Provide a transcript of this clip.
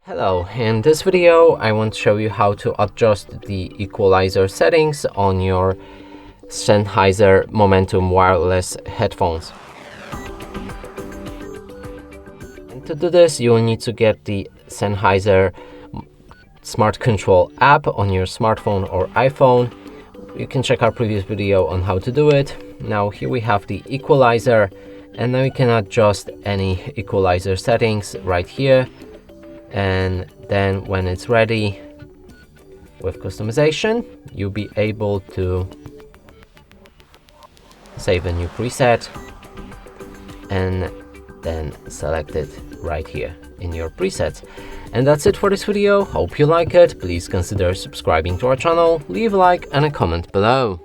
Hello, in this video I want to show you how to adjust the equalizer settings on your Sennheiser Momentum wireless headphones. And to do this, you will need to get the Sennheiser Smart Control app on your smartphone or iPhone. You can check our previous video on how to do it. Now here we have the equalizer, and now you can adjust any equalizer settings right here. And then when it's ready with customization, you'll be able to save a new preset and then select it right here in your presets. And that's it for this video. Hope you like it. Please consider subscribing to our channel, leave a like and a comment below.